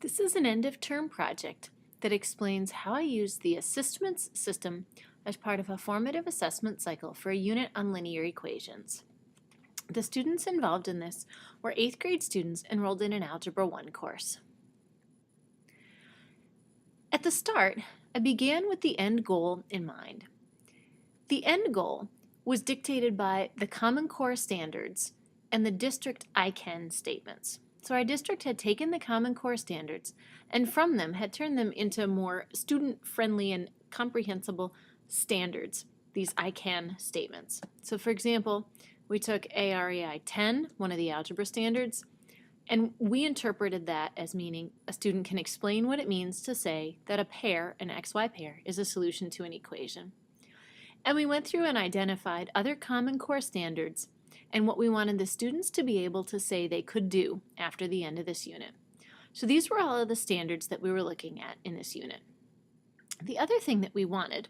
This is an end-of-term project that explains how I use the assistments system as part of a formative assessment cycle for a unit on linear equations. The students involved in this were 8th grade students enrolled in an Algebra 1 course. At the start, I began with the end goal in mind. The end goal was dictated by the Common Core standards and the district I can statements. So our district had taken the Common Core standards and from them had turned them into more student-friendly and comprehensible standards, these I can statements. So for example, we took AREI 10, one of the algebra standards, and we interpreted that as meaning a student can explain what it means to say that a pair, an XY pair, is a solution to an equation. And we went through and identified other Common Core standards and what we wanted the students to be able to say they could do after the end of this unit. So these were all of the standards that we were looking at in this unit. The other thing that we wanted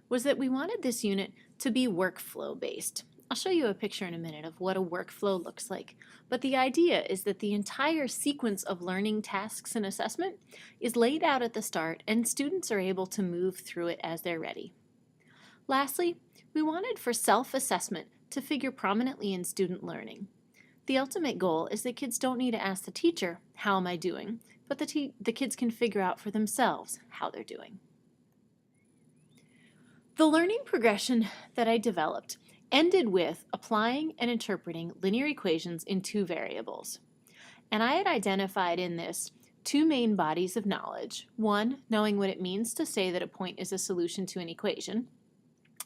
was that we wanted this unit to be workflow based. I'll show you a picture in a minute of what a workflow looks like, but the idea is that the entire sequence of learning tasks and assessment is laid out at the start and students are able to move through it as they're ready. Lastly, we wanted for self-assessment to figure prominently in student learning. The ultimate goal is that kids don't need to ask the teacher, how am I doing, but the kids can figure out for themselves how they're doing. The learning progression that I developed ended with applying and interpreting linear equations in 2 variables. And I had identified in this 2 main bodies of knowledge. 1, knowing what it means to say that a point is a solution to an equation.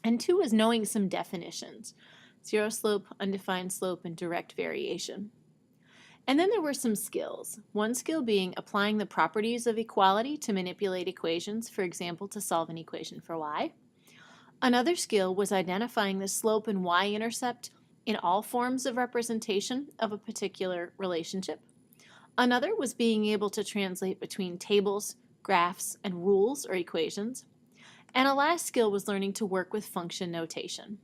And 2 is knowing some definitions, zero slope, undefined slope, and direct variation. And then there were some skills. 1 skill being applying the properties of equality to manipulate equations, for example, to solve an equation for y. Another skill was identifying the slope and y-intercept in all forms of representation of a particular relationship. Another was being able to translate between tables, graphs, and rules or equations. And a last skill was learning to work with function notation.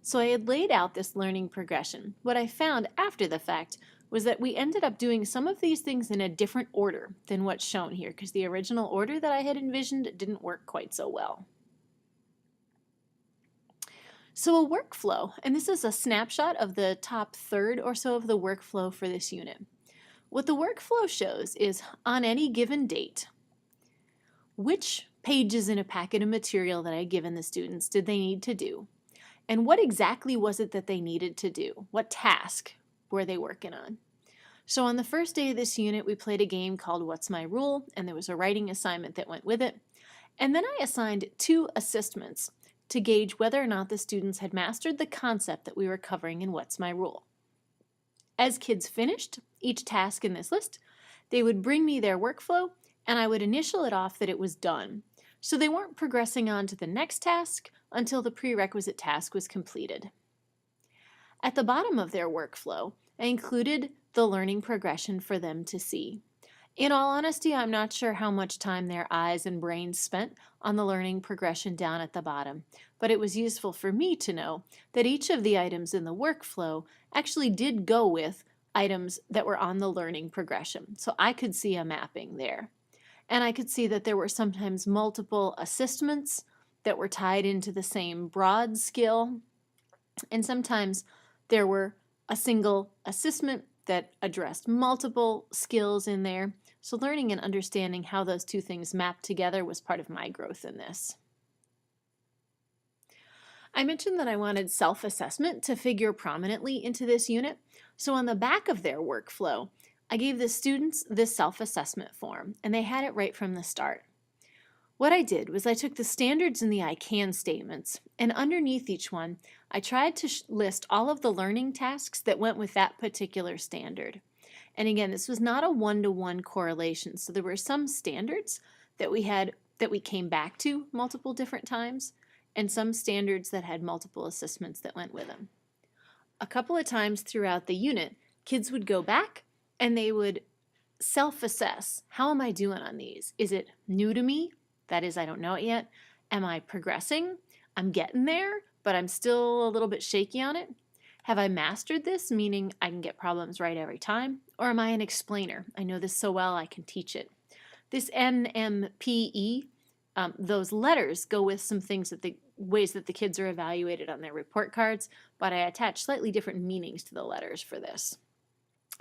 So I had laid out this learning progression. What I found after the fact was that we ended up doing some of these things in a different order than what's shown here, because the original order that I had envisioned didn't work quite so well. So a workflow, and this is a snapshot of the top third or so of the workflow for this unit. What the workflow shows is on any given date, which pages in a packet of material that I had given the students did they need to do? And what exactly was it that they needed to do? What task were they working on? So on the first day of this unit, we played a game called What's My Rule? And there was a writing assignment that went with it. And then I assigned 2 assistments to gauge whether or not the students had mastered the concept that we were covering in What's My Rule. As kids finished each task in this list, they would bring me their workflow and I would initial it off that it was done. So they weren't progressing on to the next task until the prerequisite task was completed. At the bottom of their workflow, I included the learning progression for them to see. In all honesty, I'm not sure how much time their eyes and brains spent on the learning progression down at the bottom, but it was useful for me to know that each of the items in the workflow actually did go with items that were on the learning progression. So I could see a mapping there. And I could see that there were sometimes multiple assistments that were tied into the same broad skill. And sometimes there were a single assessment that addressed multiple skills in there. So learning and understanding how those 2 things map together was part of my growth in this. I mentioned that I wanted self-assessment to figure prominently into this unit. So on the back of their workflow, I gave the students this self-assessment form, and they had it right from the start. What I did was I took the standards and the I can statements, and underneath each one, I tried to list all of the learning tasks that went with that particular standard. And again, this was not a one-to-one correlation, so there were some standards that we came back to multiple different times, and some standards that had multiple assessments that went with them. A couple of times throughout the unit, kids would go back and they would self-assess. How am I doing on these? Is it new to me? That is, I don't know it yet. Am I progressing? I'm getting there, but I'm still a little bit shaky on it. Have I mastered this, meaning I can get problems right every time? Or am I an explainer? I know this so well I can teach it. This NMPE, those letters go with some things that the ways that the kids are evaluated on their report cards, but I attach slightly different meanings to the letters for this.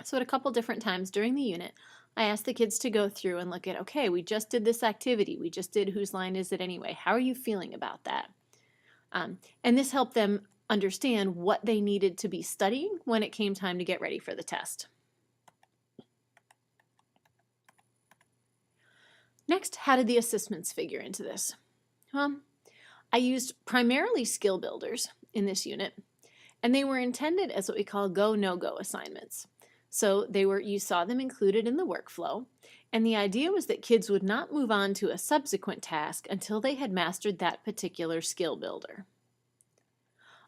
So at a couple different times during the unit, I asked the kids to go through and look at, okay, we just did this activity. We just did whose line is it anyway? How are you feeling about that? And this helped them understand what they needed to be studying when it came time to get ready for the test. Next, how did the assessments figure into this? Well, I used primarily skill builders in this unit, and they were intended as what we call go, no-go assignments. So you saw them included in the workflow, and the idea was that kids would not move on to a subsequent task until they had mastered that particular skill builder.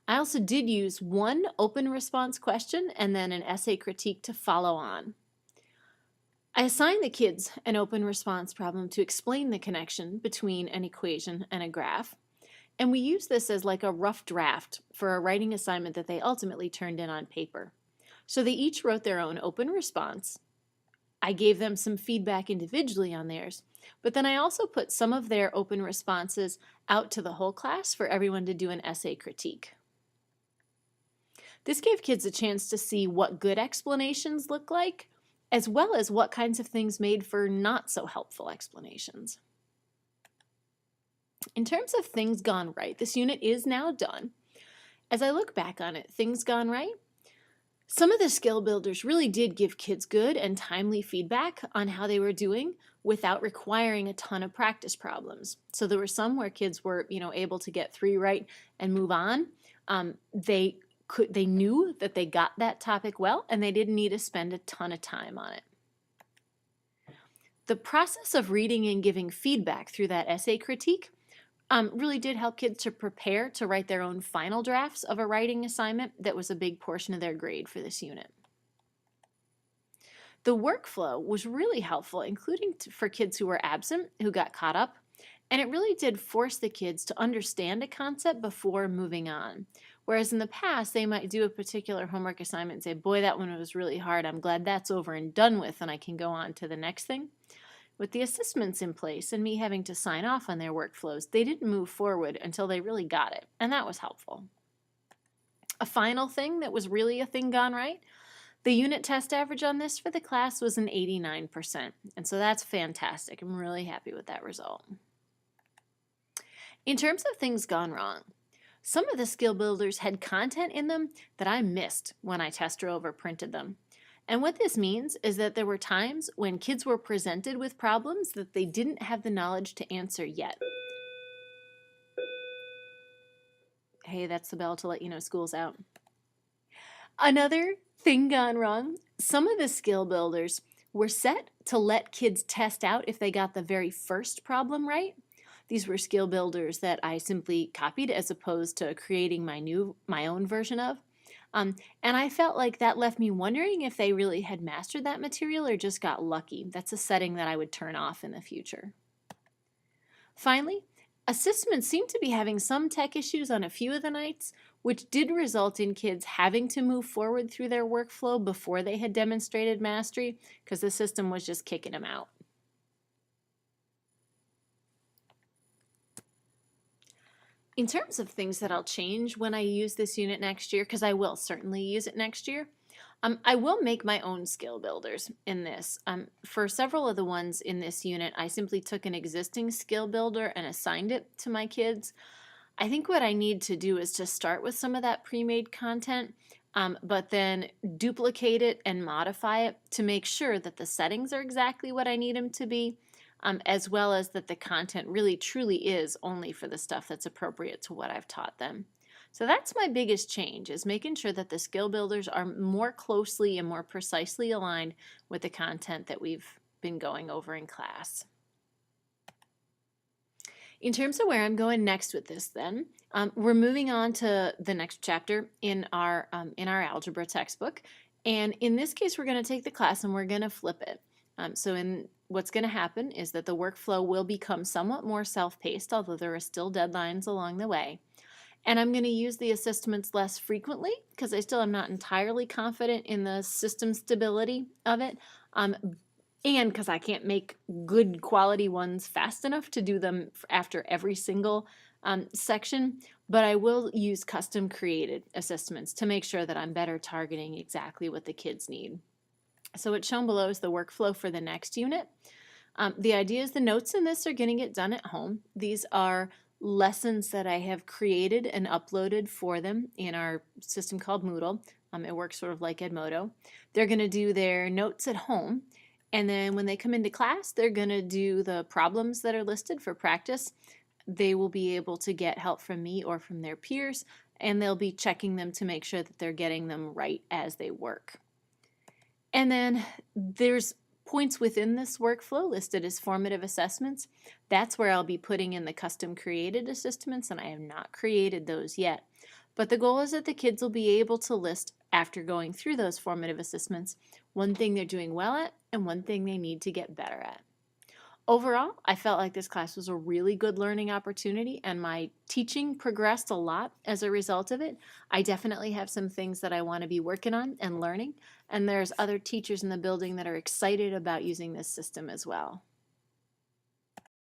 I also did use one open response question and then an essay critique to follow on. I assigned the kids an open response problem to explain the connection between an equation and a graph, and we used this as like a rough draft for a writing assignment that they ultimately turned in on paper. So they each wrote their own open response. I gave them some feedback individually on theirs, but then I also put some of their open responses out to the whole class for everyone to do an essay critique. This gave kids a chance to see what good explanations look like, as well as what kinds of things made for not so helpful explanations. In terms of things gone right, this unit is now done. As I look back on it, things gone right, some of the skill builders really did give kids good and timely feedback on how they were doing without requiring a ton of practice problems. So there were some where kids were, able to get 3 right and move on. They knew that they got that topic well, and they didn't need to spend a ton of time on it. The process of reading and giving feedback through that essay critique really did help kids to prepare to write their own final drafts of a writing assignment that was a big portion of their grade for this unit. The workflow was really helpful, including for kids who were absent, who got caught up, and it really did force the kids to understand a concept before moving on. Whereas in the past, they might do a particular homework assignment and say, boy, that one was really hard. I'm glad that's over and done with, and I can go on to the next thing. With the assistments in place and me having to sign off on their workflows, they didn't move forward until they really got it, and that was helpful. A final thing that was really a thing gone right, the unit test average on this for the class was an 89%, and so that's fantastic. I'm really happy with that result. In terms of things gone wrong, some of the skill builders had content in them that I missed when I test drove or printed them. And what this means is that there were times when kids were presented with problems that they didn't have the knowledge to answer yet. Hey, that's the bell to let you know school's out. Another thing gone wrong, some of the skill builders were set to let kids test out if they got the very first problem right. These were skill builders that I simply copied as opposed to creating my own version of. And I felt like that left me wondering if they really had mastered that material or just got lucky. That's a setting that I would turn off in the future. Finally, assessments seemed to be having some tech issues on a few of the nights, which did result in kids having to move forward through their workflow before they had demonstrated mastery because the system was just kicking them out. In terms of things that I'll change when I use this unit next year, because I will certainly use it next year, I will make my own skill builders in this. For several of the ones in this unit, I simply took an existing skill builder and assigned it to my kids. I think what I need to do is to start with some of that pre-made content, but then duplicate it and modify it to make sure that the settings are exactly what I need them to be, as well as that the content really truly is only for the stuff that's appropriate to what I've taught them. So that's my biggest change, is making sure that the skill builders are more closely and more precisely aligned with the content that we've been going over in class. In terms of where I'm going next with this then, we're moving on to the next chapter in our algebra textbook. And in this case, we're going to take the class and we're going to flip it. What's going to happen is that the workflow will become somewhat more self-paced, although there are still deadlines along the way. And I'm going to use the assistments less frequently because I still am not entirely confident in the system stability of it. And because I can't make good quality ones fast enough to do them after every single section, but I will use custom created assessments to make sure that I'm better targeting exactly what the kids need. So what's shown below is the workflow for the next unit. The idea is the notes in this are going to get done at home. These are lessons that I have created and uploaded for them in our system called Moodle. It works sort of like Edmodo. They're going to do their notes at home, and then when they come into class, they're going to do the problems that are listed for practice. They will be able to get help from me or from their peers, and they'll be checking them to make sure that they're getting them right as they work. And then there's points within this workflow listed as formative assessments. That's where I'll be putting in the custom created assessments, and I have not created those yet. But the goal is that the kids will be able to list, after going through those formative assessments, one thing they're doing well at and one thing they need to get better at. Overall, I felt like this class was a really good learning opportunity, and my teaching progressed a lot as a result of it. I definitely have some things that I want to be working on and learning, and there's other teachers in the building that are excited about using this system as well.